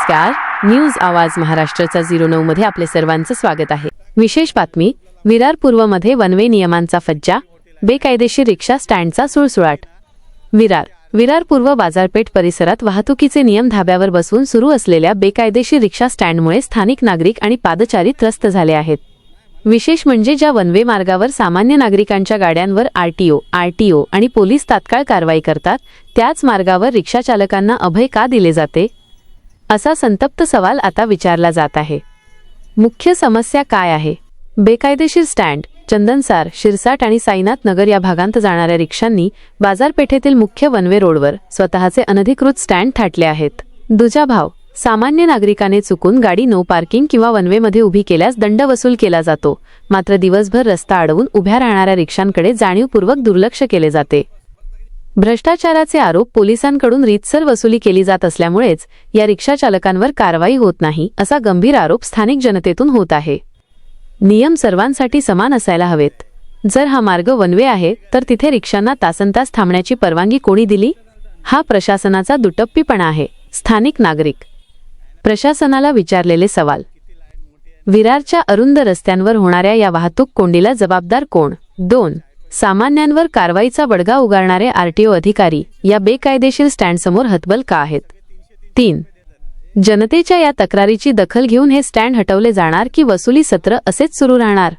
नमस्कार. न्यूज आवाज महाराष्ट्राचा 09 मध्ये आपले सर्वांचं स्वागत आहे. विशेष बातमी. विरार पूर्वमध्ये वनवे नियमांचा फज्जा, बेकायदेशीर रिक्षा स्टँडचा सुळसुळाट. विरार पूर्व बाजारपेठ परिसरात वाहतुकीचे नियम धाब्यावर बसवून सुरू असलेल्या बेकायदेशीर रिक्षा स्टँडमुळे स्थानिक नागरिक आणि पादचारी त्रस्त झाले आहेत. विशेष म्हणजे ज्या वनवे मार्गावर सामान्य नागरिकांच्या गाड्यांवर आरटीओ आणि पोलीस तात्काळ कारवाई करतात, त्याच मार्गावर रिक्षा चालकांना अभय का दिले जाते, असा संतप्त सवाल आता विचारला जात आहे. मुख्य समस्या काय आहे? बेकायदेशीर स्टँड. चंदनसार, शिरसाट आणि साईनाथ नगर या भागांत जाणाऱ्या रिक्षांनी बाजारपेठेतील मुख्य वनवे रोडवर स्वतःचे अनधिकृत स्टँड थाटले आहेत. दुजाभाव. सामान्य नागरिकाने चुकून गाडी नो पार्किंग किंवा वनवेमध्ये उभी केल्यास दंड वसूल केला जातो, मात्र दिवसभर रस्ता अडवून उभ्या राहणाऱ्या रिक्षांकडे जाणीवपूर्वक दुर्लक्ष केले जाते. भ्रष्टाचाराचे आरोप. पोलिसांकडून रीतसर वसुली केली जात असल्यामुळेच या रिक्षा चालकांवर कारवाई होत नाही, असा गंभीर आरोप स्थानिक जनतेतून होत आहे. नियम सर्वांसाठी समान असायला हवेत. जर हा मार्ग वनवे आहे तर तिथे रिक्षांना तासनतास थांबण्याची परवानगी कोणी दिली? हा प्रशासनाचा दुटप्पीपणा आहे. स्थानिक नागरिक प्रशासनाला विचारलेले सवाल. विरारच्या अरुंद रस्त्यांवर होणाऱ्या या वाहतूक कोंडीला जबाबदार कोण? 2. सामान्यांवर कारवाईचा बडगा उगारणारे आरटीओ अधिकारी या बेकायदेशीर स्टँडसमोर हतबल का आहेत? 3. जनतेच्या या तक्रारीची दखल घेऊन हे स्टँड हटवले जाणार की वसुली सत्र असेच सुरू राहणार?